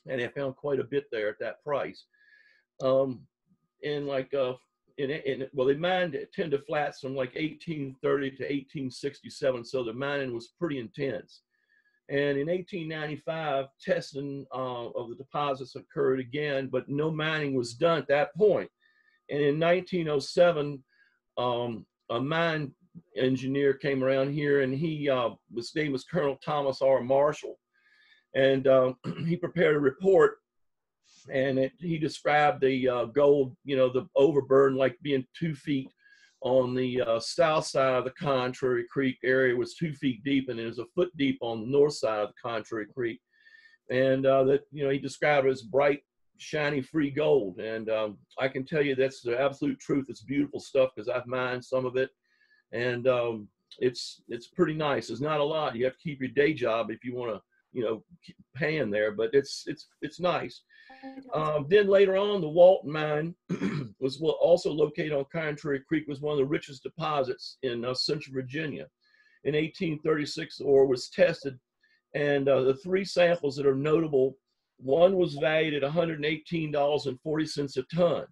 and they found quite a bit there at that price. And like well, they mined at 10 to flats from like 1830 to 1867, so the mining was pretty intense. And in 1895, testing of the deposits occurred again, but no mining was done at that point. And in 1907, a mine engineer came around here, and his name was Colonel Thomas R. Marshall, and he prepared a report, and he described the gold, the overburden like being 2 feet on the south side of the Contrary Creek area was 2 feet deep, and it was a foot deep on the north side of the Contrary Creek. And he described it as bright, shiny, free gold. And I can tell you that's the absolute truth. It's beautiful stuff because I've mined some of it, and it's pretty nice. There's not a lot. You have to keep your day job if you want to, keep paying there, but it's nice. Then later on, the Walton Mine was also located on Contrary Creek, was one of the richest deposits in Central Virginia. In 1836, the ore was tested, and the 3 samples that are notable, one was valued at $118.40 a ton,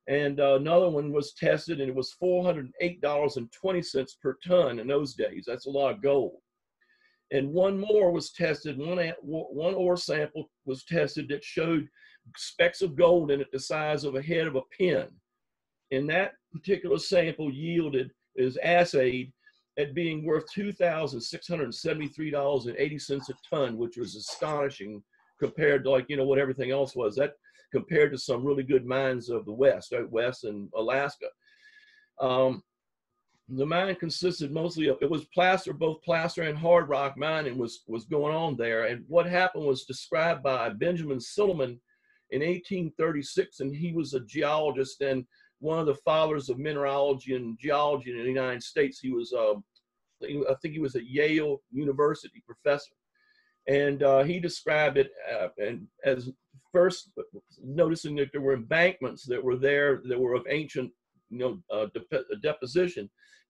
and another one was tested, and it was $408.20 per ton in those days. That's a lot of gold. And one more was tested. One ore sample was tested that showed specks of gold in it the size of a head of a pin. And that particular sample yielded, is assayed at being worth $2,673.80 a ton, which was astonishing compared to what everything else was. That compared to some really good mines of the West, out West and Alaska. The mine consisted mostly of, it was plaster, both plaster and hard rock mining was going on there. And what happened was described by Benjamin Silliman in 1836, and he was a geologist and one of the fathers of mineralogy and geology in the United States. He was, I think he was a Yale University professor. And he described it and as first noticing that there were embankments that were there that were of ancient deposition.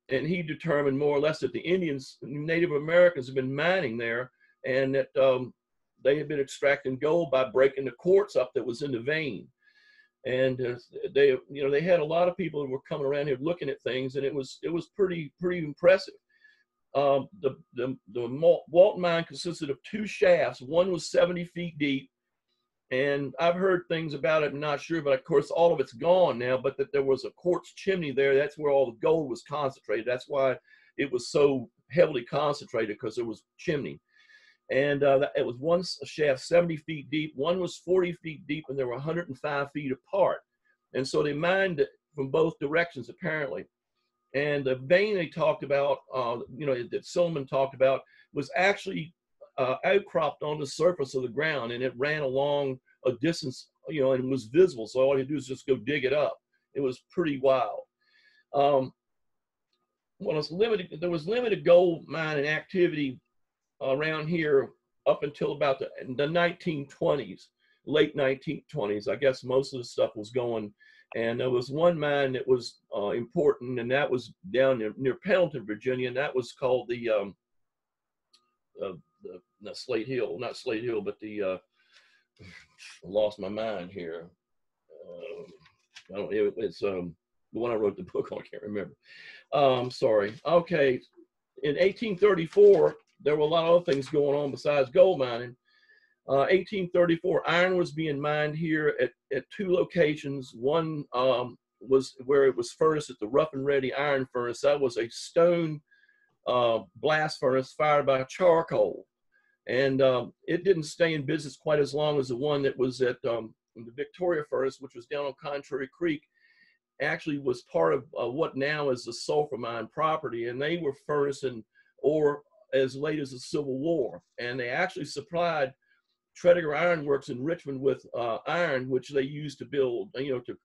And he determined more or less that the Indians, Native Americans, have been mining there, and that they had been extracting gold by breaking the quartz up that was in the vein. And they had a lot of people who were coming around here looking at things, and it was pretty impressive. The Walton Mine consisted of 2 shafts. One was 70 feet deep, and I've heard things about it. I'm not sure, but of course all of it's gone now, but that there was a quartz chimney there. That's where all the gold was concentrated. That's why it was so heavily concentrated, because there was chimney. And it was one shaft 70 feet deep, one was 40 feet deep, and they were 105 feet apart. And so they mined it from both directions, apparently. And the vein they talked about, that Silliman talked about, was actually outcropped on the surface of the ground, and it ran along a distance, and was visible. So all you do is just go dig it up. It was pretty wild. There was limited gold mining activity around here up until about the 1920s, late 1920s. I guess most of the stuff was going. And there was one mine that was important, and that was down near Pendleton, Virginia, and that was called the Slate Hill, not Slate Hill, but I lost my mind here. It's the one I wrote the book on, I can't remember. Sorry. Okay. In 1834, there were a lot of other things going on besides gold mining. 1834, iron was being mined here at 2 locations. One was where it was furnace at the Rough and Ready Iron Furnace. That was a stone blast furnace fired by charcoal. And it didn't stay in business quite as long as the one that was at the Victorian Furnace, which was down on Contrary Creek. Actually was part of what now is the sulfur mine property, and they were furnacing ore as late as the Civil War. And they actually supplied Tredegar Iron Works in Richmond with iron, which they used to build, to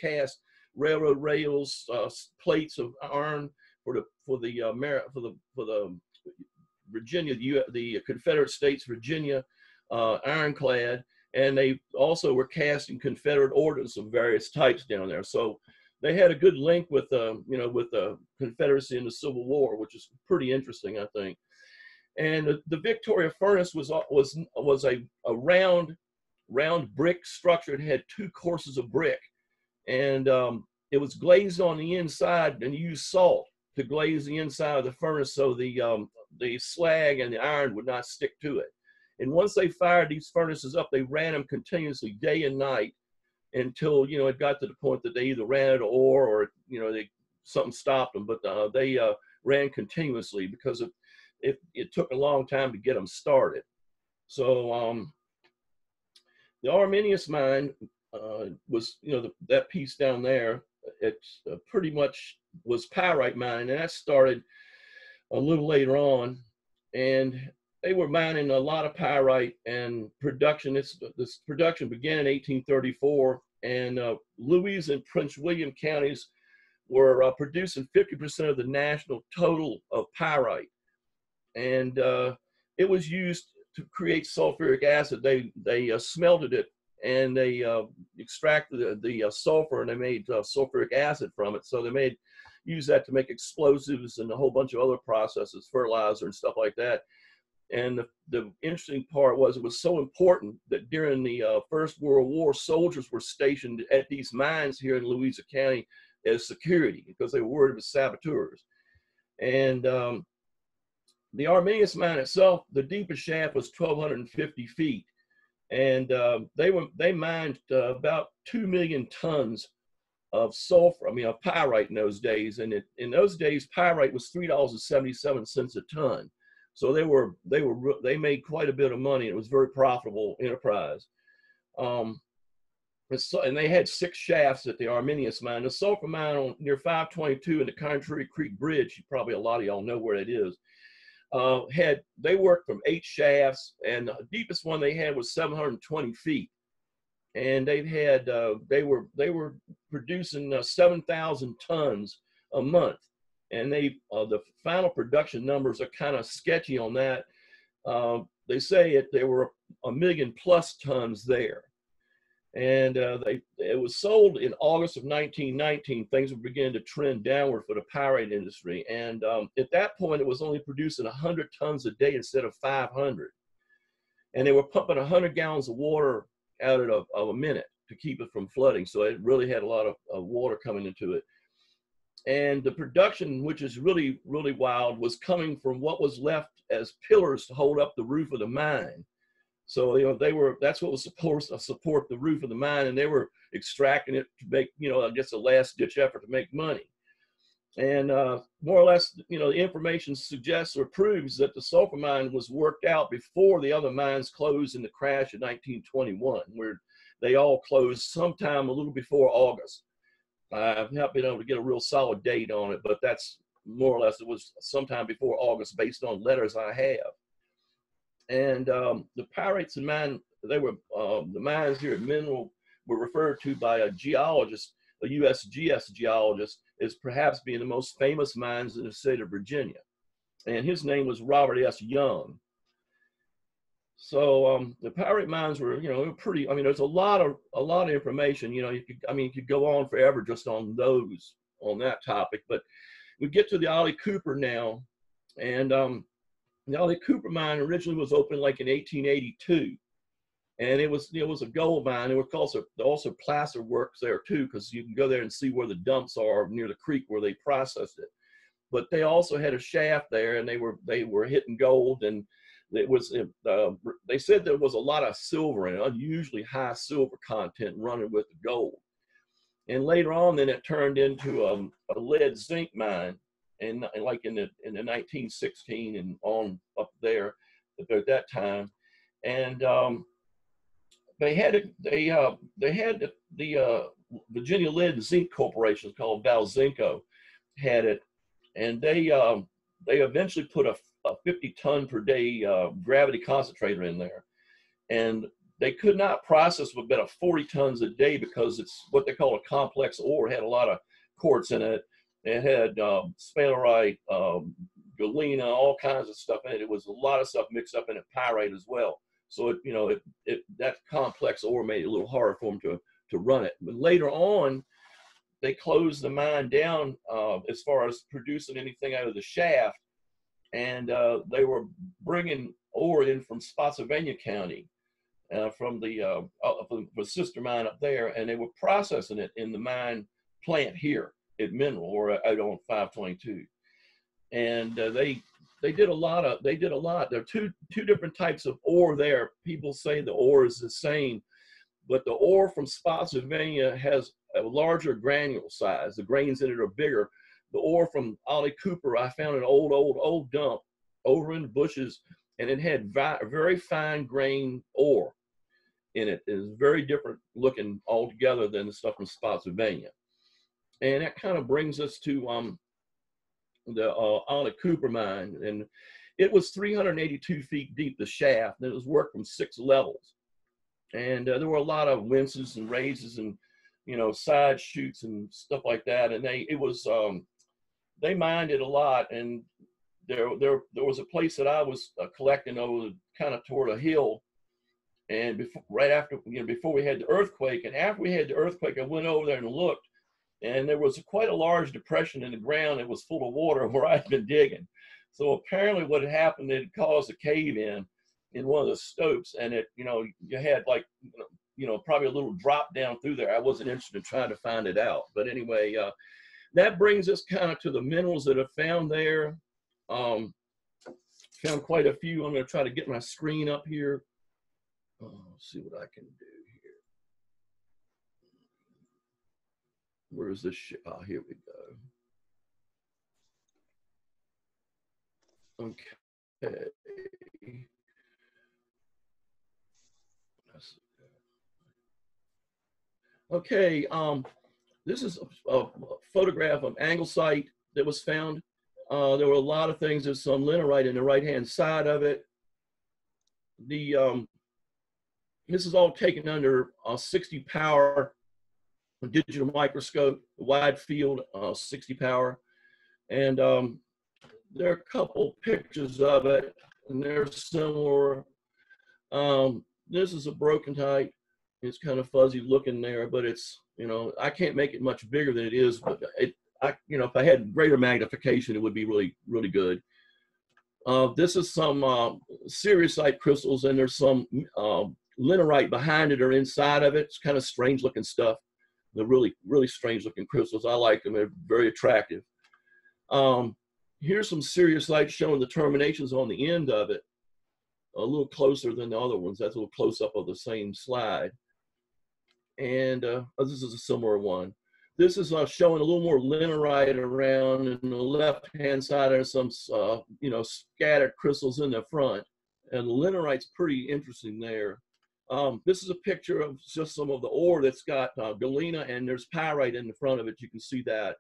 cast railroad rails, plates of iron for the Virginia, the Confederate States, Virginia ironclad, and they also were casting Confederate ordnance of various types down there. So they had a good link with with the Confederacy in the Civil War, which is pretty interesting, I think. And the Victoria Furnace was a round round brick structure. It had 2 courses of brick, and it was glazed on the inside, and you used salt to glaze the inside of the furnace so the slag and the iron would not stick to it. And once they fired these furnaces up, they ran them continuously day and night until, you know, it got to the point that they either ran out of ore or, you know, something stopped them. But they ran continuously because it took a long time to get them started. So the Arminius mine was, you know, that piece down there, it pretty much was Pyrite mine, and that started a little later on. And they were mining a lot of pyrite, and production, this production began in 1834, and Louisa and Prince William counties were producing 50% of the national total of pyrite. And it was used to create sulfuric acid. They smelted it, and they extracted the sulfur, and they made sulfuric acid from it. So they used that to make explosives and a whole bunch of other processes, fertilizer and stuff like that. And the interesting part was, it was so important that during the First World War, soldiers were stationed at these mines here in Louisa County as security because they were worried about saboteurs. And the Arminius mine itself, the deepest shaft was 1,250 feet. And they mined about 2 million tons of sulfur, of pyrite in those days. And in those days, pyrite was $3.77 a ton. So they made quite a bit of money. It was a very profitable enterprise. And they had 6 shafts at the Arminius mine. The sulfur mine near 522 in the Contrary Creek Bridge, probably a lot of y'all know where it is, they worked from 8 shafts, and the deepest one they had was 720 feet. And they were producing 7,000 tons a month. And the final production numbers are kind of sketchy on that. They say there were 1 million+ tons there. And it was sold in August of 1919. Things were beginning to trend downward for the pyrite industry. And at that point, it was only producing 100 tons a day instead of 500. And they were pumping 100 gallons of water out of a minute to keep it from flooding. So it really had a lot of water coming into it. And the production, which is really, really wild, was coming from what was left as pillars to hold up the roof of the mine. So, you know, that's what was supposed to support the roof of the mine, and they were extracting it to make, you know, I guess, a last ditch effort to make money. And more or less, you know, the information suggests or proves that the sulfur mine was worked out before the other mines closed in the crash of 1921, where they all closed sometime a little before August. I've not been able to get a real solid date on it, but that's more or less, it was sometime before August based on letters I have. And the pyrites and mine, the mines here at Mineral were referred to by a geologist, a USGS geologist, as perhaps being the most famous mines in the state of Virginia. And his name was Robert S. Young. So the pyrite mines were, you know, pretty, there's a lot of information, you know, you could go on forever just on that topic. But we get to the Ollie Cooper now. And the Ollie Cooper mine originally was opened like in 1882. And it was a gold mine. There was also placer works there too, because you can go there and see where the dumps are near the creek where they processed it. But they also had a shaft there, and they were hitting gold, and it was they said there was a lot of silver and unusually high silver content running with the gold. And later on, then it turned into a lead zinc mine, and like in the 1916 and on up there at that time. And they had the Virginia Lead and Zinc Corporation, called Valzinco, had it, and they eventually put a 50-ton per day gravity concentrator in there, and they could not process about 40 tons a day because it's what they call a complex ore. It had a lot of quartz in it. It had sphalerite, galena, all kinds of stuff in it. It was a lot of stuff mixed up in it, pyrite as well. So that complex ore made it a little harder for them to run it. But later on, they closed the mine down as far as producing anything out of the shaft, and they were bringing ore in from Spotsylvania County. from the sister mine up there, and they were processing it in the mine plant here at Mineral or out on 522. And they did a lot. There are two different types of ore there. People say the ore is the same, but the ore from Spotsylvania has a larger granule size. The grains in it are bigger. The ore from Valcooper, I found an old dump over in the bushes, and it had very fine grain ore in it. It was very different looking altogether than the stuff from Spotsylvania. And that kind of brings us to the Valcooper mine, and it was 382 feet deep, the shaft, and it was worked from 6 levels. And there were a lot of winces and raises and, you know, side chutes and stuff like that. And they mined it a lot. And there was a place that I was collecting over kind of toward a hill. And right after, you know, before we had the earthquake, and after we had the earthquake, I went over there and looked, and there was quite a large depression in the ground. It was full of water where I'd been digging. So apparently what had happened, it caused a cave in one of the stopes, and it, you know, you had like, you know, probably a little drop down through there. I wasn't interested in trying to find it out. But anyway, that brings us kind of to the minerals that are found there. Found quite a few. I'm going to try to get my screen up here. Let's see what I can do here. Where is this? Here we go. Okay. Okay, this is a photograph of anglesite that was found. There were a lot of things. There's some linerite in the right-hand side of it. This is all taken under 60 power digital microscope, wide field, 60 power. And there are a couple pictures of it, and they're similar. This is a broken type. It's kind of fuzzy looking there, but it's, you know, I can't make it much bigger than it is, but you know, if I had greater magnification, it would be really, really good. This is some cerussite crystals, and there's some linerite behind it or inside of it. It's kind of strange looking stuff. They're really, really strange looking crystals. I like them. They're very attractive. Here's some cerussite showing the terminations on the end of it, a little closer than the other ones. That's a little close up of the same slide. And this is a similar one. This is showing a little more linerite around, and the left-hand side are some, you know, scattered crystals in the front. And the linerite's pretty interesting there. This is a picture of just some of the ore that's got galena, and there's pyrite in the front of it. You can see that.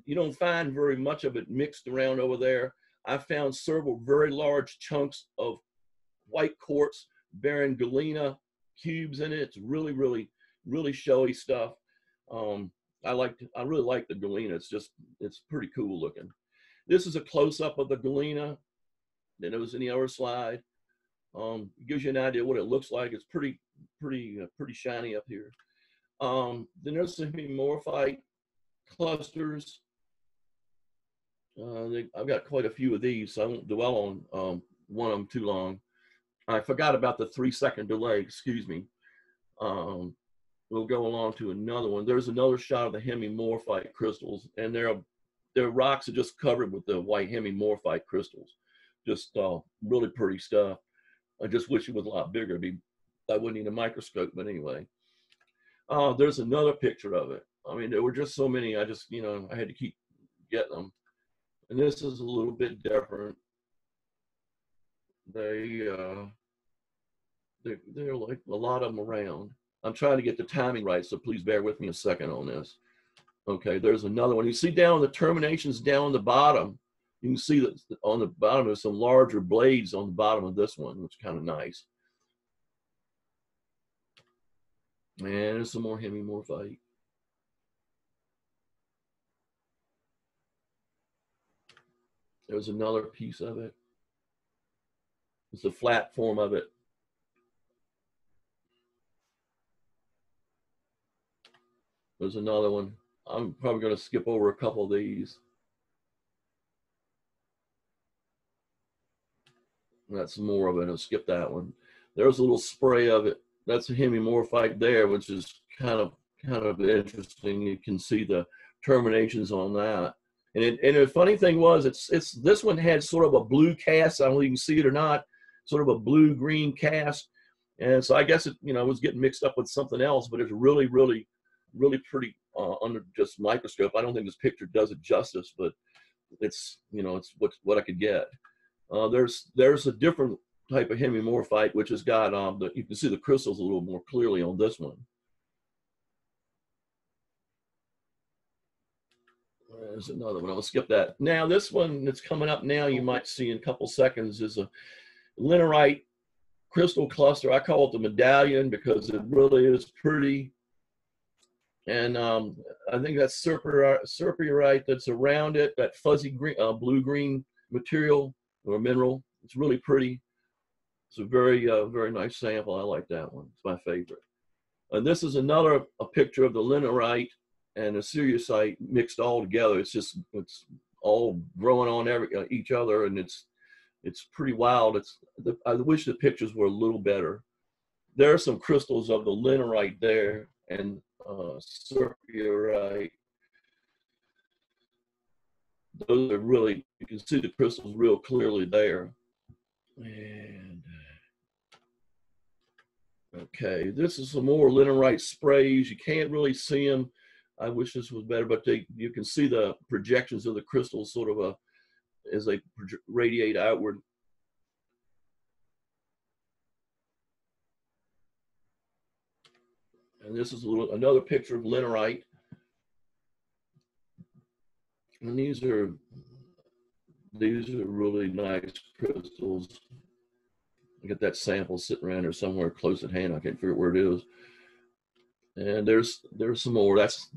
You don't find very much of it mixed around over there. I found several very large chunks of white quartz bearing galena cubes in it. It's really, really, really showy stuff. I really like the galena. It's pretty cool looking. This is a close-up of the galena. Then it was in the other slide. It gives you an idea what it looks like. It's pretty shiny up here. Then there's some hemimorphite clusters. I've got quite a few of these, so I won't dwell on one of them too long. I forgot about the 3-second delay, excuse me. We'll go along to another one. There's another shot of the hemimorphite crystals, and their rocks are just covered with the white hemimorphite crystals. Just really pretty stuff. I just wish it was a lot bigger. I wouldn't need a microscope, but anyway. There's another picture of it. I mean, there were just so many, I just, you know, I had to keep getting them. And this is a little bit different. They're like a lot of them around. I'm trying to get the timing right, so please bear with me a second on this. Okay, there's another one. You see down the terminations down the bottom, you can see that on the bottom there's some larger blades on the bottom of this one, which is kind of nice. And there's some more hemimorphite. There's another piece of it. It's the flat form of it. There's another one. I'm probably going to skip over a couple of these. That's more of it. I'll skip that one. There's a little spray of it. That's a hemimorphite there, which is kind of interesting. You can see the terminations on that. And the funny thing was, this one had sort of a blue cast. I don't know if you can see it or not. Sort of a blue-green cast. And so I guess it, was getting mixed up with something else, but it's really, really, really pretty under just microscope. I don't think this picture does it justice, but it's, it's what I could get. There's a different type of hemimorphite, which has got, you can see the crystals a little more clearly on this one. There's another one. I'll skip that. Now, this one that's coming up now, you might see in a couple seconds, is a linerite crystal cluster. I call it the medallion because it really is pretty. And I think that's serpyrite that's around it, that fuzzy green, blue-green material or mineral. It's really pretty. It's a very, very nice sample. I like that one. It's my favorite. And this is a picture of the linerite and the cerussite mixed all together. It's all growing on each other, and it's pretty wild. I wish the pictures were a little better. There are some crystals of the linerite there and serpyrite. Those are really, you can see the crystals real clearly there. And okay, this is some more linerite sprays. You can't really see them. I wish this was better, but you can see the projections of the crystals sort of as they radiate outward. And this is another picture of linerite. And these are really nice crystals. I get that sample sitting around there somewhere close at hand. I can't figure out where it is. And there's some more. That's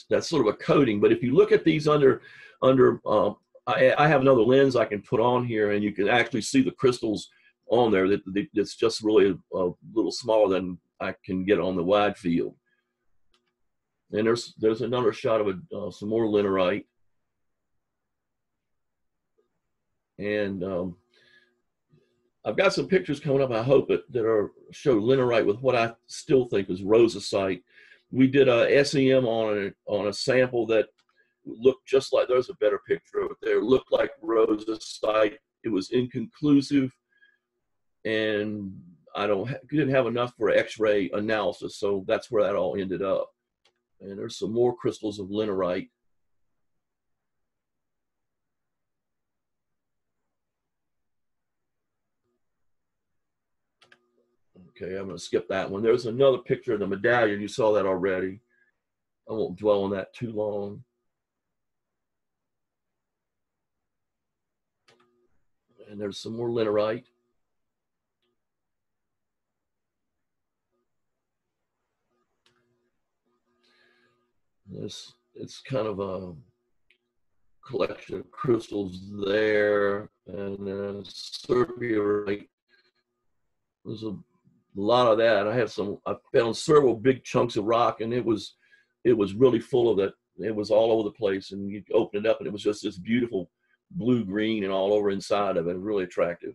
that's sort of a coating. But if you look at these under I have another lens I can put on here, and you can actually see the crystals on there. That's just really a little smaller than I can get on the wide field. And there's another shot of some more linerite. And I've got some pictures coming up, I hope, that show linerite with what I still think is rosacite. We did a SEM on a sample that looked just like, there's a better picture of it there, looked like rosacite. It was inconclusive, and didn't have enough for X-ray analysis, so that's where that all ended up. And there's some more crystals of linerite. Okay, I'm going to skip that one. There's another picture of the medallion. You saw that already. I won't dwell on that too long. And there's some more linerite. It's kind of a collection of crystals there, and then serpyrite. There's a lot of that. I found several big chunks of rock, and it was really full of it. It was all over the place, and you open it up, and it was just this beautiful blue-green and all over inside of it. Really attractive.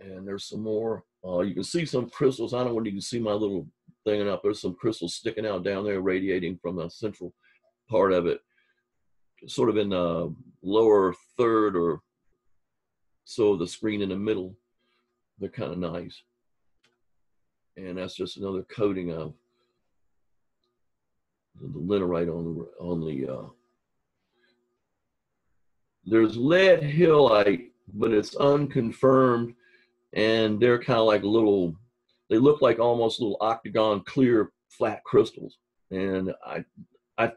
And there's some more. You can see some crystals. I don't know when you can see my little thing up. There's some crystals sticking out down there, radiating from the central part of it, sort of in the lower third or so of the screen in the middle. They're kind of nice. And that's just another coating of the linerite on the there's lead hillite, but it's unconfirmed, and they're kind of like they look like almost little octagon clear flat crystals. And I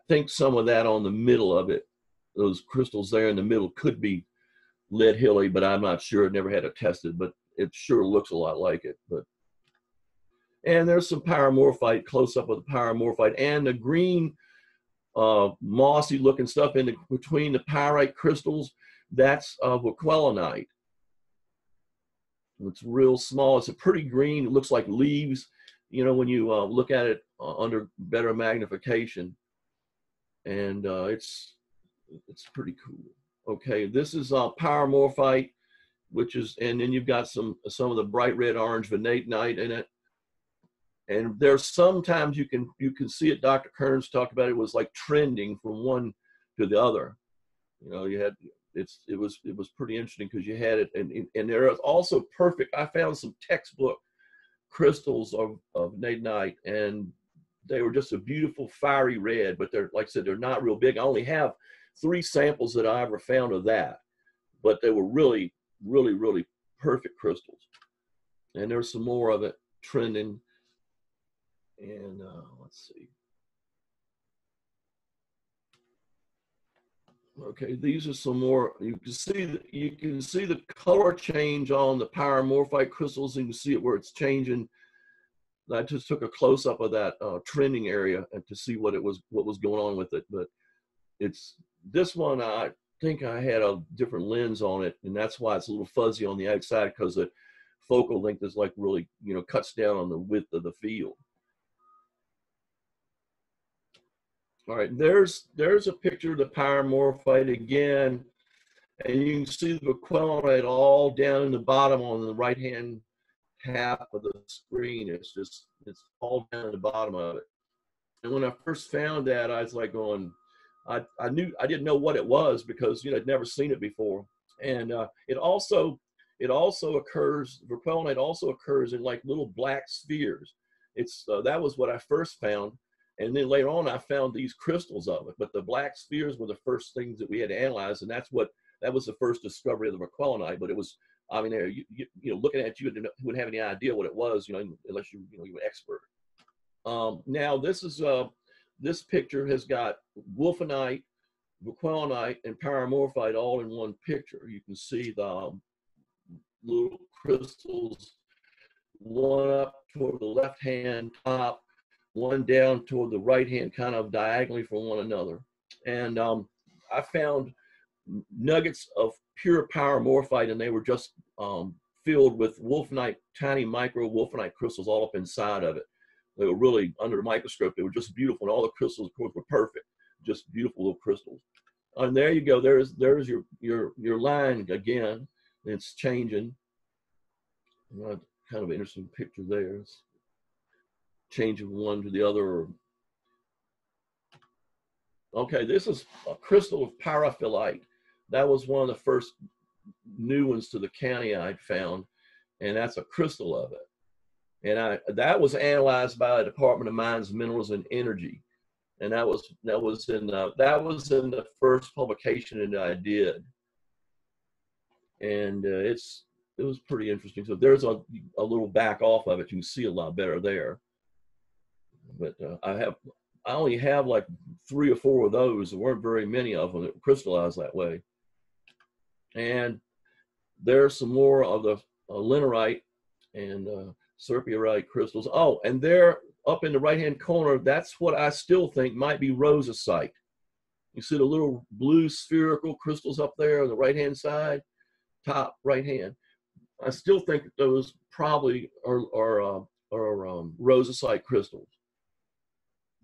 think some of that on the middle of it, those crystals there in the middle, could be lead hillite, but I'm not sure. Never had it tested, but it sure looks a lot like it. And there's some pyromorphite, close up of the pyromorphite, and the green mossy looking stuff between the pyrite crystals. That's Wulfenite. It's real small. It's a pretty green. It looks like leaves, when you look at it under better magnification. And it's pretty cool. Okay, this is pyromorphite. which is, and then you've got some of the bright red orange vanadinite in it. And there's sometimes you can see it. Dr. Kearns talked about it was like trending from one to the other. You know, you had it was pretty interesting because you had it, and there is also perfect. I found some textbook crystals of vanadinite, and they were just a beautiful fiery red, but they're, like I said, they're not real big. I only have 3 samples that I ever found of that, but they were really, really, really perfect crystals. And there's some more of it trending. And let's see. Okay, these are some more. You can see the color change on the pyromorphite crystals. You can see it where it's changing. I just took a close up of that trending area and to see what was going on with it. But it's this one. I think I had a different lens on it, and that's why it's a little fuzzy on the outside, because the focal length is like really, you know, cuts down on the width of the field. All right, there's a picture of the pyromorphite again, and you can see the Wulfenite all down in the bottom on the right-hand half of the screen. It's all down at the bottom of it. And when I first found that, I was like going, I didn't know what it was, because, you know, I'd never seen it before. And it also occurs, Wulfenite also occurs in like little black spheres. That was what I first found. And then later on, I found these crystals of it. But the black spheres were the first things that we had to analyze, and that was the first discovery of the Wulfenite. But it was, I mean, you know, looking at you wouldn't have any idea what it was, you know, unless you were an expert. Now this picture has got Wulfenite, Wulfenite, and pyromorphite all in one picture. You can see the little crystals, one up toward the left-hand top, one down toward the right hand, kind of diagonally from one another. And I found nuggets of pure pyromorphite, and they were just filled with Wulfenite, tiny micro Wulfenite crystals all up inside of it. They were really, under the microscope, they were just beautiful, and all the crystals, of course, were perfect, just beautiful little crystals. And there you go. There's your line again. It's changing. Kind of an interesting picture there. It's changing from one to the other. Okay, this is a crystal of pyrophyllite. That was one of the first new ones to the county I'd found, and that's a crystal of it. And that was analyzed by the Department of Mines, Minerals, and Energy, and that was in the first publication that I did, and it was pretty interesting. So there's a little back off of it. You can see a lot better there. But I only have like 3 or 4 of those. There weren't very many of them that crystallized that way. And there's some more of the linerite and serpyrite crystals. Oh, and there up in the right-hand corner, that's what I still think might be rosacite. You see the little blue spherical crystals up there on the right-hand side, top right-hand. I still think that those probably are rosacite crystals.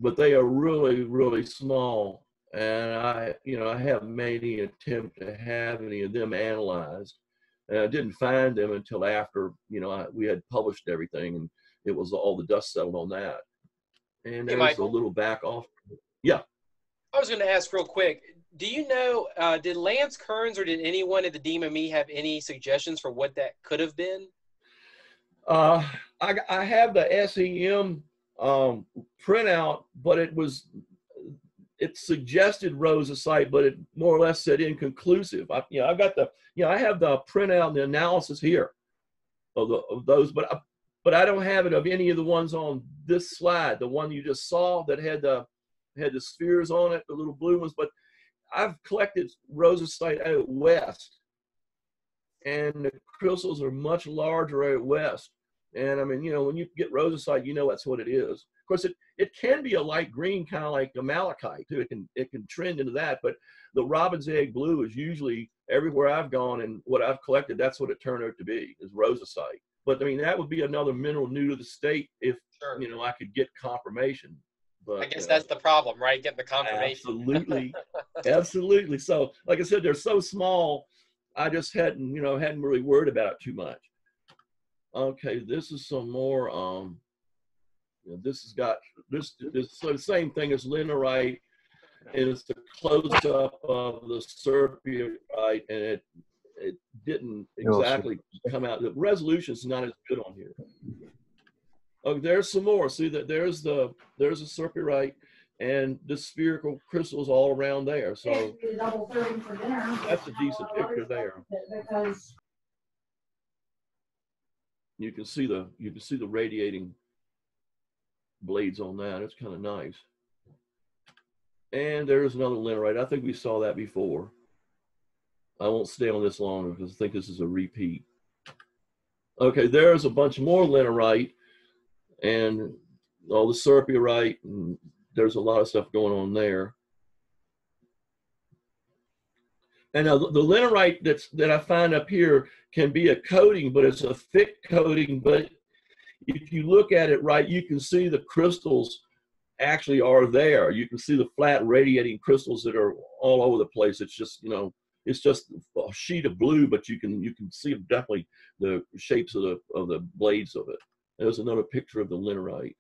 But they are really, really small, and I haven't made any attempt to have any of them analyzed, and I didn't find them until after, you know, we had published everything, and it was all the dust settled on that. And there's a little back off. Yeah. I was going to ask real quick. Do you know? Did Lance Kearns or did anyone at the DMME have any suggestions for what that could have been? I have the SEM printout, but it suggested rosacite, but it more or less said inconclusive. I have the printout and the analysis here of those, but I don't have it of any of the ones on this slide. The one you just saw that had the spheres on it, the little blue ones. But I've collected rosacite out west, and the crystals are much larger out west. And I mean, you know, when you get rosacite, you know that's what it is. Of course, it can be a light green, kind of like a malachite too. It can trend into that. But the robin's egg blue is usually everywhere I've gone and what I've collected. That's what it turned out to be, is rosacite. But I mean, that would be another mineral new to the state if Sure. you know, I could get confirmation. But I guess that's the problem, right? Getting the confirmation. Absolutely, absolutely. So, like I said, they're so small. I just hadn't, you know, hadn't really worried about it too much. Okay, this is some more. You know, this has got this so the same thing as linerite, and it's a close up of the serpentine, and it didn't exactly come out. The resolution is not as good on here. Oh, there's some more. See that there's a serpentine and the spherical crystals all around there. So that's a decent picture there. You can see the radiating blades on that. It's kind of nice. And there's another linerite. I think we saw that before. I won't stay on this longer because I think this is a repeat. Okay, there's a bunch more linerite and all the serpentine, and there's a lot of stuff going on there. And now the linerite that I find up here can be a coating, but it's a thick coating. But if you look at it right, you can see the crystals actually are there. You can see the flat radiating crystals that are all over the place. It's just, you know, it's just a sheet of blue, but you can see definitely the shapes of the blades of it. There's another picture of the linerite.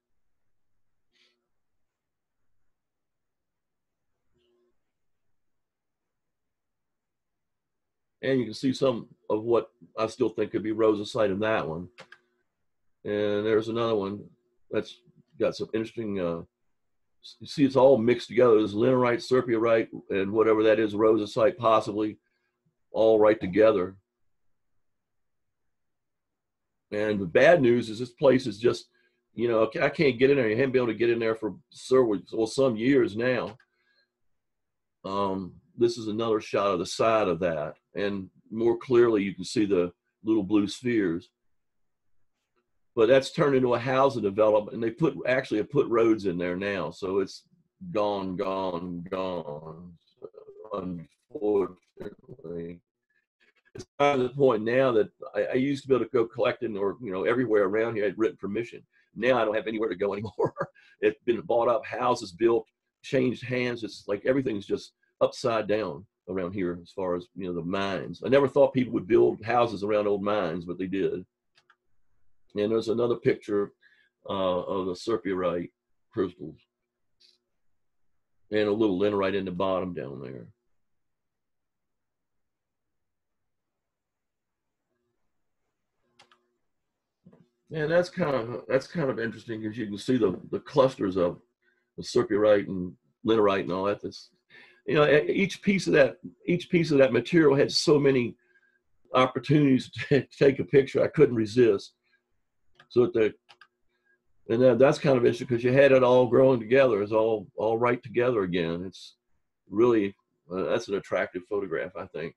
And you can see some of what I still think could be rosacite in that one. And there's another one that's got some interesting, you see it's all mixed together. There's linerite, serpentine, and whatever that is, rosacite possibly, all right together. And the bad news is this place is just, you know, I can't get in there. I haven't been able to get in there for some years now. This is another shot of the side of that. And more clearly, you can see the little blue spheres. But that's turned into a housing development. And they actually have put roads in there now. So it's gone, unfortunately. It's gotten to the point now that I used to be able to go collecting or, you know, everywhere around here. I had written permission. Now I don't have anywhere to go anymore. It's been bought up, houses built, changed hands. It's like everything's just upside down around here as far as, you know, the mines. I never thought people would build houses around old mines, but they did. And there's another picture of the serpentine crystals and a little linerite in the bottom down there. And that's kind of interesting because you can see the clusters of the serpentine and linerite and all that. That's, you know, each piece of that material had so many opportunities to take a picture. I couldn't resist. So that's kind of interesting because you had it all growing together. It's all right together again. It's really that's an attractive photograph, I think.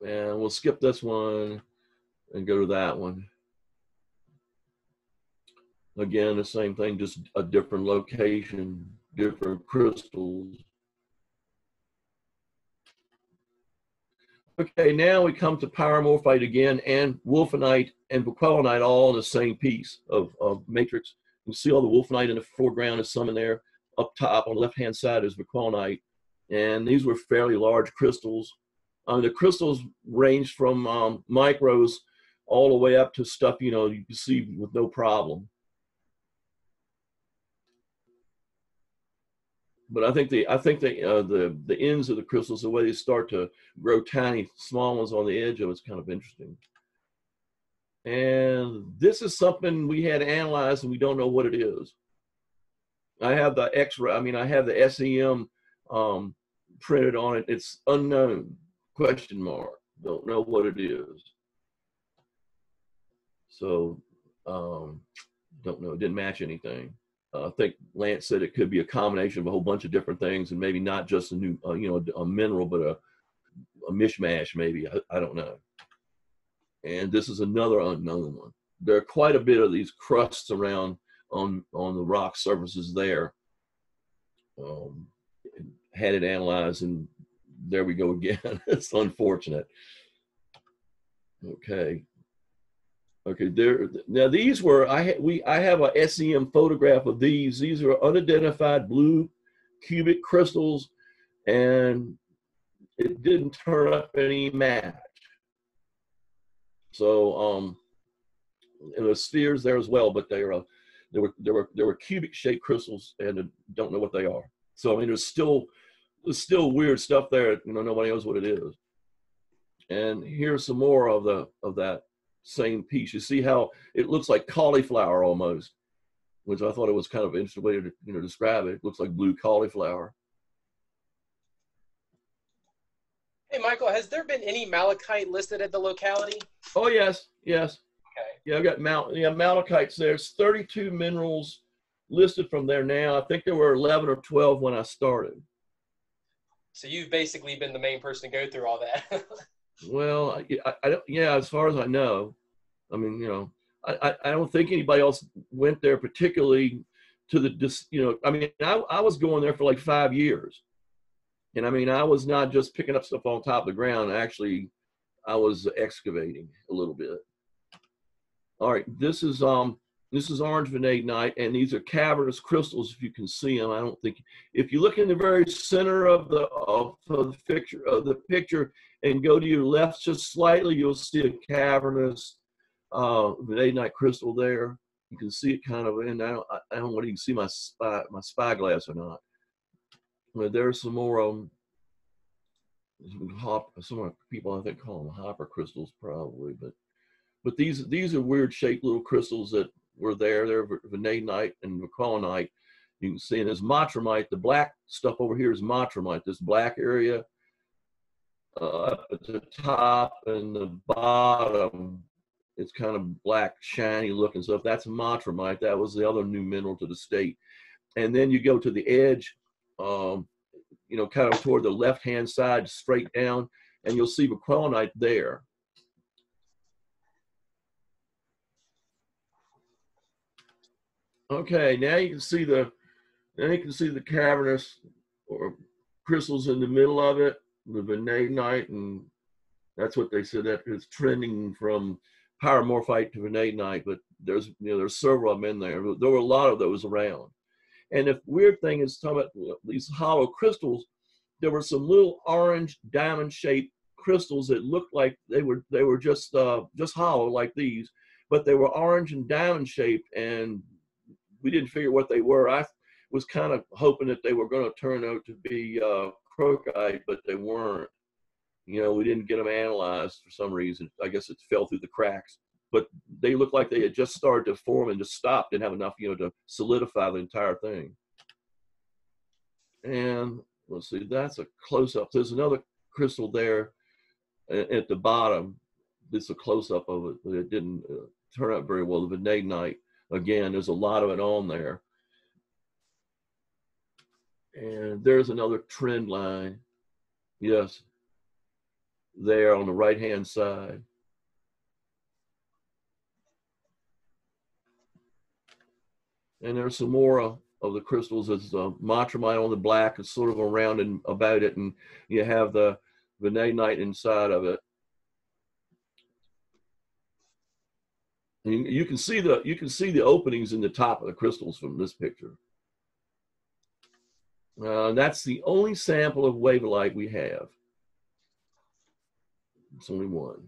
And we'll skip this one and go to that one. Again, the same thing, just a different location, different crystals. Okay, now we come to pyromorphite again and Wulfenite and Victorianite all in the same piece of matrix. You see all the Wulfenite in the foreground, there's some in there. Up top on the left-hand side is Victorianite. And these were fairly large crystals. The crystals ranged from micros all the way up to stuff, you know, you can see with no problem. But I think the ends of the crystals, the way they start to grow tiny, small ones on the edge of it's kind of interesting. And this is something we had analyzed and we don't know what it is. I have the X-ray, I have the SEM printed on it. It's unknown, question mark. Don't know what it is. So, don't know, it didn't match anything. I think Lance said it could be a combination of a whole bunch of different things and maybe not just a new, a mineral, but a mishmash maybe, I don't know. And this is another unknown one. There are quite a bit of these crusts around on the rock surfaces there. Had it analyzed and there we go again. It's unfortunate. Okay. Okay, now these were, I have a SEM photograph of these. These are unidentified blue cubic crystals, and it didn't turn up any match. So there were spheres there as well, but there were cubic shaped crystals, and I don't know what they are. So I mean, there's still weird stuff there. You know, nobody knows what it is. And here's some more of that same piece. You see how it looks like cauliflower almost, which I thought it was kind of an interesting way to, you know, describe it. It looks like blue cauliflower. Hey, Michael, has there been any malachite listed at the locality? Oh yes, yes. Okay. Yeah, I got malachites there. There's 32 minerals listed from there now. I think there were 11 or 12 when I started. So you've basically been the main person to go through all that. Well, I don't, yeah, as far as I know. I mean, you know, I don't think anybody else went there particularly to the, you know, I mean, I was going there for like 5 years. And I mean, I was not just picking up stuff on top of the ground. Actually, I was excavating a little bit. All right, this is orange vanadinite, and these are cavernous crystals. If you can see them, I don't think. If you look in the very center of the picture and go to your left just slightly, you'll see a cavernous vanadinite crystal there. You can see it kind of, and I don't know whether you can see my spyglass or not. But there's some more some people I think call them hopper crystals probably, but these are weird shaped little crystals that were there. They're vanadinite and wulfenite. You can see, and there's matramite. The black stuff over here is matramite. This black area up at the top and the bottom, it's kind of black, shiny looking stuff. That's matramite. That was the other new mineral to the state. And then you go to the edge, you know, kind of toward the left-hand side, straight down, and you'll see wulfenite there. Okay, now you can see the cavernous or crystals in the middle of it, the vanadinite, and that's what they said, that it's trending from pyromorphite to vanadinite, but there's, you know, there's several of them in there. There were a lot of those around. And the weird thing is, talking about these hollow crystals, there were some orange diamond-shaped crystals that looked like they were just hollow like these, but they were orange and diamond-shaped, and we didn't figure what they were. I was kind of hoping that they were going to turn out to be crocite, but they weren't. You know, we didn't get them analyzed for some reason. I guess it fell through the cracks. But they looked like they had just started to form and just stopped, didn't have enough, you know, to solidify the entire thing. And let's see, that's a close-up. There's another crystal there at the bottom. This is a close-up of it, but it didn't turn out very well. The vanadinite, again, there's a lot of it on there. And there's another trend line. Yes, there on the right-hand side. And there's some more of the crystals. There's matramite on the black. It's sort of around and about it, and you have the vanadinite inside of it. And you can see the openings in the top of the crystals from this picture. That's the only sample of wulfenite we have. It's only one.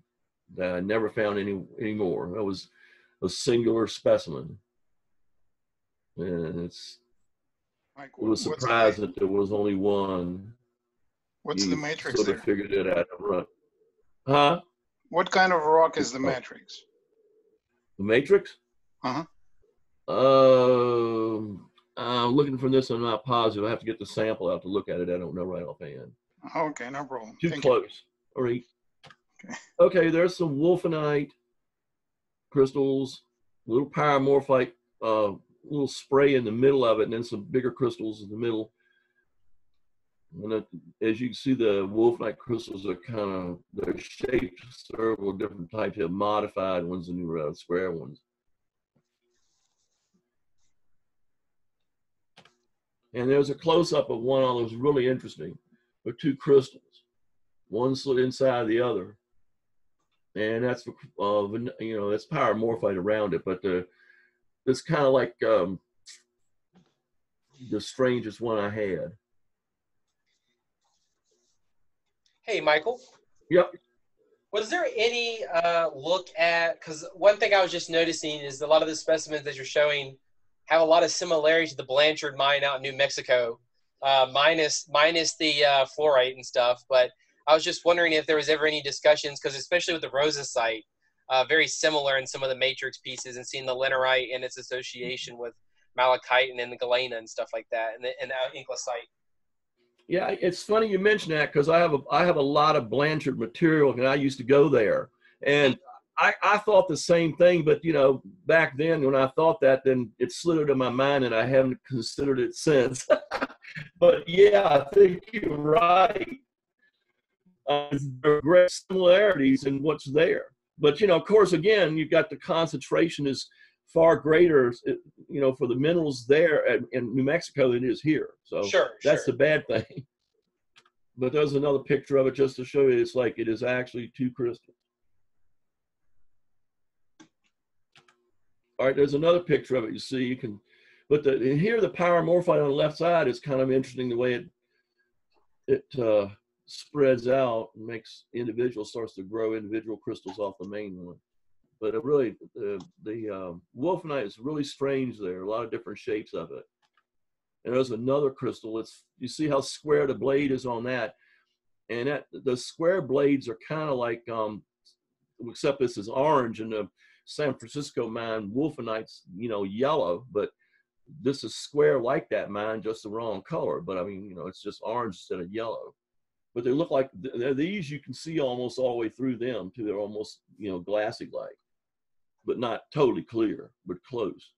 I never found any more. That was a singular specimen. And it was surprised that there was only one. What's the matrix sort of there? Figured it out right. Huh? What kind of rock is the matrix? The matrix? Uh-huh. I'm looking for this. I'm not positive. I have to get the sample out to look at it. I don't know right offhand. Okay, no problem. Too close. All right. Okay, there's some wulfenite crystals, little pyromorphite, little spray in the middle of it, and then some bigger crystals in the middle. And as you can see, the wulfenite crystals are they're shaped several different types. You have modified ones and new square ones. And there's a close-up of one that was really interesting. There are two crystals. One slid inside the other. And that's, you know, that's pyromorphite around it, but it's kind of like the strangest one I had. Hey, Michael. Yep. Was there any look at, because one thing I was just noticing is a lot of the specimens that you're showing have a lot of similarities to the Blanchard mine out in New Mexico, minus the fluorite and stuff. But I was just wondering if there was ever any discussions, because especially with the Rosa site, very similar in some of the matrix pieces, and seeing the Linerite and its association with malachite and then the galena and stuff like that, and the inclusite. Yeah, it's funny you mention that because I have a lot of Blanchard material, and I used to go there, and I thought the same thing. But you know, back then when I thought that, then it slid into my mind, and I haven't considered it since. But yeah, I think you're right. There are great similarities in what's there. But you know, of course, again, you've got the concentration is far greater, you know, for the minerals there in New Mexico than it is here. So that's the bad thing. But there's another picture of it just to show you it's like it is actually two crystals. All right, there's another picture of it. You see, you can, but here the pyromorphite on the left side is kind of interesting the way it spreads out and makes starts to grow individual crystals off the main one. But it really, the Wulfenite is really strange there, a lot of different shapes of it. And there's another crystal. You see how square the blade is on that. And the square blades are kind of like, except this is orange, and the San Francisco mine, Wulfenite's, you know, yellow, but this is square like that mine, just the wrong color. But I mean, you know, it's just orange instead of yellow. But they look like, these you can see almost all the way through them too. They're almost, you know, glassy-like, but not totally clear, but close.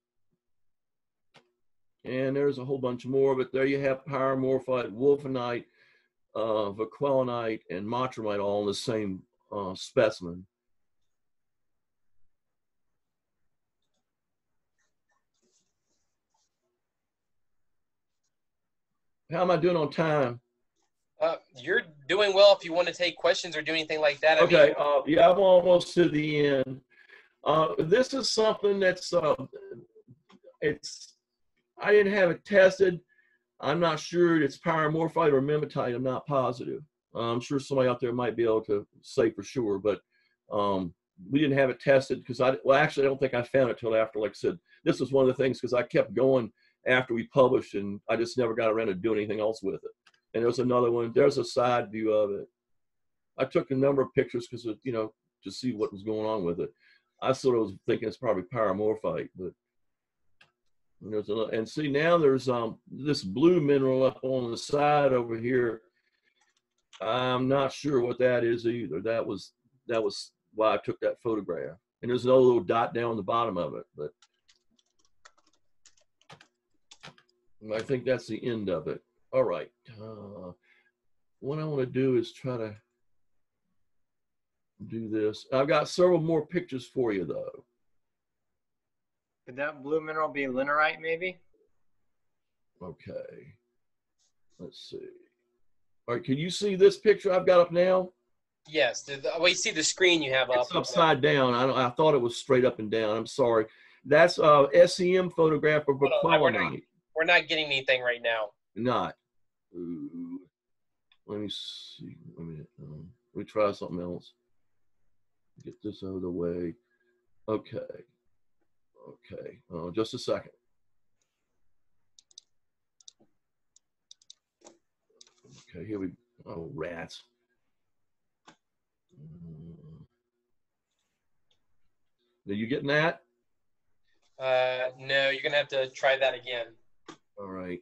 And there's a whole bunch more of it. There you have pyromorphite, Wulfenite, Vicquilinite, and Montramite all in the same specimen. How am I doing on time? You're doing well. If you want to take questions or do anything like that. Okay. Yeah, I'm almost to the end. This is something that's I didn't have it tested. I'm not sure it's pyromorphite or mimetite. I'm not positive. I'm sure somebody out there might be able to say for sure, but we didn't have it tested because actually, I don't think I found it till after. Like I said, this was one of the things because I kept going after we published, and I just never got around to doing anything else with it. And there's another one. There's a side view of it. I took a number of pictures because, you know, to see what was going on with it. I sort of was thinking it's probably pyromorphite, but there's and see now there's this blue mineral up on the side over here. I'm not sure what that is either. That was why I took that photograph. And there's another little dot down the bottom of it, but I think that's the end of it. All right. What I want to do is try to do this. I've got several more pictures for you, though. Could that blue mineral be linerite, maybe? Okay. Let's see. All right. Can you see this picture I've got up now? Yes. We see the screen you have up. It's upside down. I thought it was straight up and down. I'm sorry. That's SEM photograph of Vicquilinite. We're not getting anything right now. Not. Ooh. Let me see. Let me try something else. Get this out of the way. Okay. Okay. Just a second. Okay, here we go. Oh, rats. Are you getting that? No, you're going to have to try that again. All right.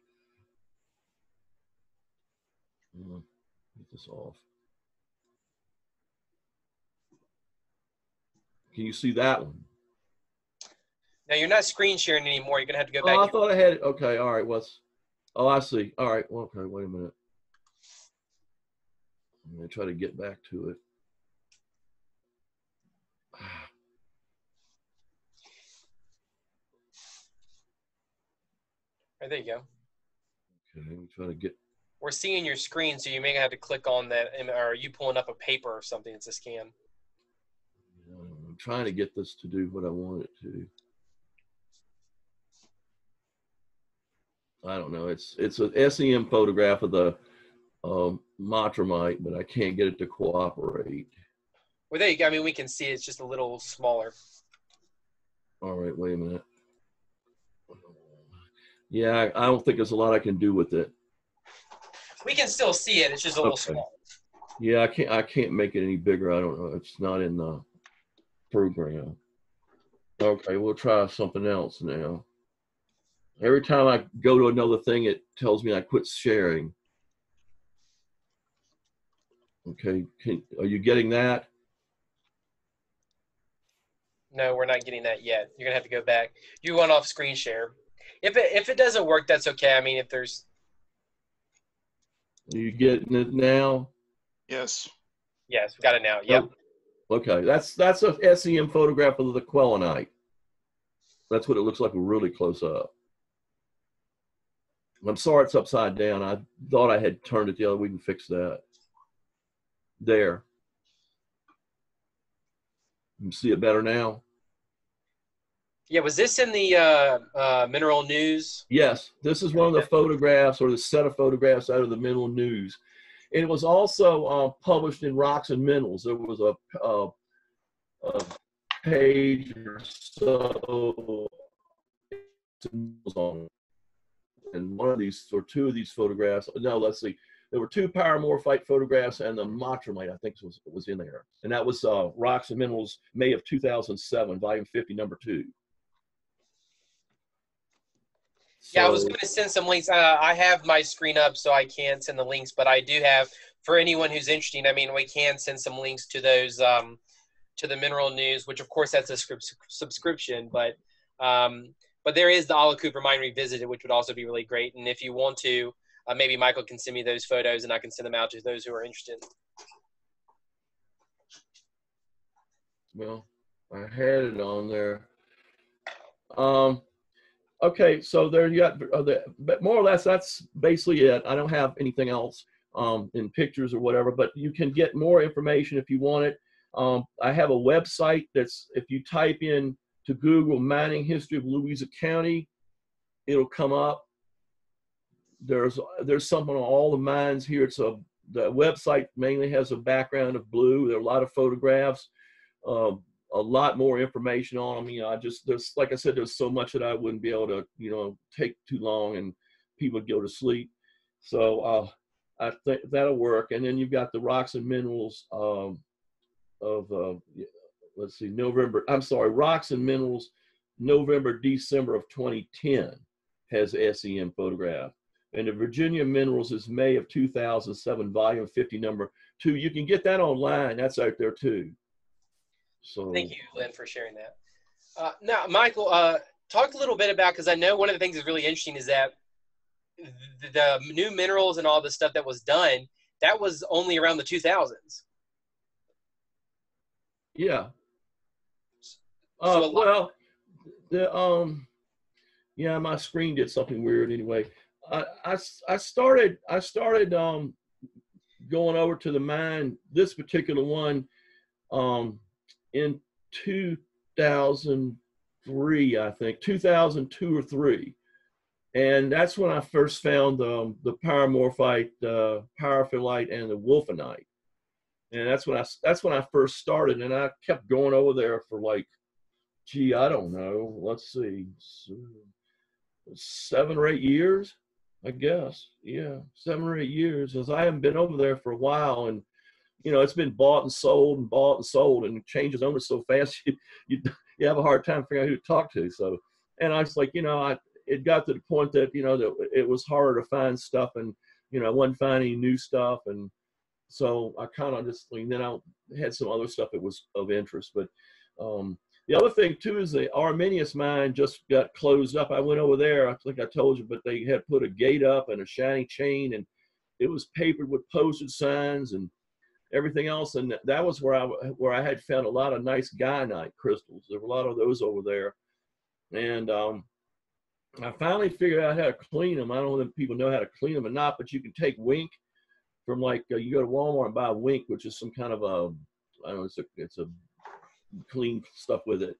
Get this off. Can you see that one? No, you're not screen sharing anymore. You're going to have to go back. Oh, I thought I had it. Okay, all right. Oh, I see. All right. Well, okay, wait a minute. I'm going to try to get back to it. Right, there you go. Okay, let me try to get. We're seeing your screen, so you may have to click on that, or are you pulling up a paper or something? It's a scan. I'm trying to get this to do what I want it to. I don't know. It's a SEM photograph of the Matramite, but I can't get it to cooperate. Well, there you go. I mean, we can see it's just a little smaller. All right, wait a minute. Yeah, I don't think there's a lot I can do with it. We can still see it. It's just a little Okay. small. Yeah, I can't make it any bigger. I don't know. It's not in the program. Okay, we'll try something else now. Every time I go to another thing, it tells me I quit sharing. Okay, are you getting that? No, we're not getting that yet. You're gonna have to go back. You went off screen share. If it doesn't work, that's okay. I mean, if there's. Are you getting it now? Yes. Yes, we got it now. Yep. Okay, that's a SEM photograph of the quelonite. That's what it looks like really close up. I'm sorry it's upside down. I thought I had turned it the other way. We can fix that. There. You can see it better now? Yeah, was this in the Mineral News? Yes, this is one of the photographs or the set of photographs out of the Mineral News. It was also published in Rocks and Minerals. There was a page or so on it. And one of these, or two of these photographs, no, let's see. There were two Pyromorphite photographs and the Matramite, I think, was in there. And that was Rocks and Minerals, May of 2007, volume 50, number 2. Yeah, I was going to send some links. I have my screen up, so I can't send the links, but I do have, for anyone who's interested, I mean, we can send some links to those, to the Mineral News, which of course that's a subscription, but there is the Valcooper Mine Revisited, which would also be really great. And if you want to, maybe Michael can send me those photos and I can send them out to those who are interested. Well, I had it on there. Okay, so there you got, but more or less, that's basically it. I don't have anything else in pictures or whatever, but you can get more information if you want it. I have a website that's, if you type in to Google mining history of Louisa County, it'll come up. There's something on all the mines here. The website mainly has a background of blue. There are a lot of photographs. A lot more information on them. You know, there's, like I said, there's so much that I wouldn't be able to, you know, take too long and people would go to sleep. So I think that'll work. And then you've got the Rocks and Minerals let's see, Rocks and Minerals, November, December of 2010 has SEM photograph. And the Virginia Minerals is May of 2007, volume 50, number 2. You can get that online. That's out there too. So, thank you, Lynn, for sharing that. Now, Michael, talk a little bit about, because I know one of the things that's really interesting is that the new minerals and all the stuff that was done, that was only around the 2000s. Yeah. So well, yeah, my screen did something weird anyway. I started going over to the mine, this particular one, in 2003, I think, 2002 or 3. And that's when I first found the Pyromorphite, Pyrophyllite, and the Wulfenite. And that's when I first started, and I kept going over there for like, gee, I don't know, let's see, 7 or 8 years, I guess. Yeah, 7 or 8 years, because I haven't been over there for a while, and you know, it's been bought and sold and bought and sold, and it changes owners so fast you have a hard time figuring out who to talk to. So, and I was like, you know, it got to the point that, you know, that it was harder to find stuff, and you know, I wasn't finding any new stuff, and so I kind of just, and then I had some other stuff that was of interest. But the other thing too is the Arminius mine just got closed up. I went over there, I think I told you, but they had put a gate up and a shiny chain, and it was papered with postage signs and everything else. And that was where I had found a lot of nice Guyanite crystals. There were a lot of those over there. And I finally figured out how to clean them. I don't know if people know how to clean them or not, but you can take wink from, like, you go to Walmart and buy wink, which is some kind of I don't know, it's a clean stuff with it,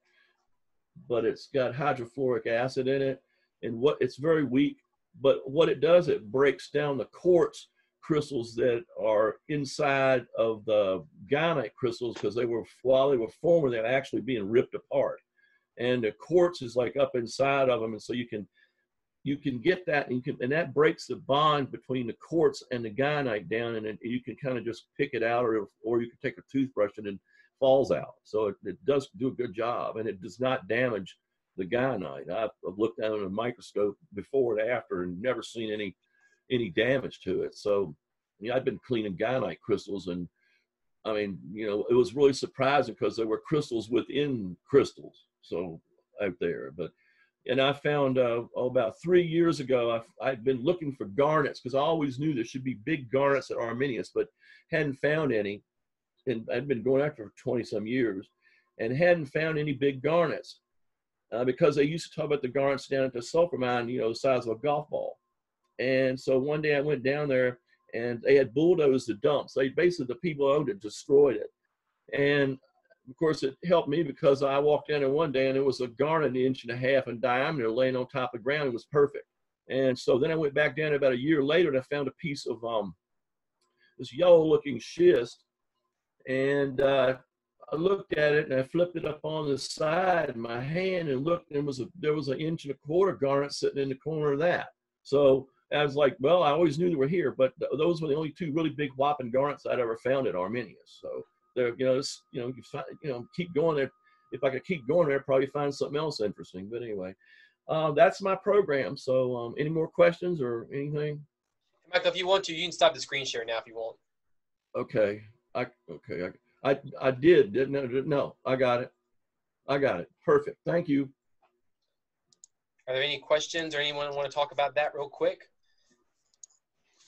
but it's got hydrofluoric acid in it, and it's very weak, but what it does, it breaks down the quartz crystals that are inside of the guyonite crystals, because while they were forming, they're actually being ripped apart. And the quartz is like up inside of them, and so you can get that, and that breaks the bond between the quartz and the guyonite down, and you can kind of just pick it out, or you can take a toothbrush and it falls out. So it does do a good job, and it does not damage the guyonite. I've looked at it in a microscope before and after and never seen any damage to it. So I've been cleaning guyonite crystals, and I mean, it was really surprising because there were crystals within crystals, so out there. And I found about 3 years ago, I'd been looking for garnets, because I always knew there should be big garnets at Arminius, but hadn't found any. And I'd been going after for 20 some years and hadn't found any big garnets, because they used to talk about the garnets down at the sulfur mine, the size of a golf ball. And so one day I went down there, and they had bulldozed the dumps. They basically, the people who owned it destroyed it. And of course, it helped me because I walked down there one day and there was a garnet 1.5 inches in diameter laying on top of the ground. It was perfect. And so then I went back down about a year later, and I found a piece of this yellow-looking schist. And I looked at it, and I flipped it up on the side of my hand and looked, and there was 1.25 inches garnet sitting in the corner of that. So I was like, well, I always knew they were here, but those were the only 2 really big whopping garnets I'd ever found at Arminius. So there, keep going there. If I could keep going there, I'd probably find something else interesting. But anyway, that's my program. So any more questions or anything? Michael, if you want to, you can stop the screen share now if you want. Okay. I did, didn't I? No, I got it. Perfect. Thank you. Are there any questions or anyone want to talk about that real quick?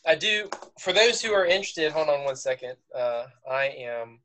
I do. For those who are interested, hold on one second. I am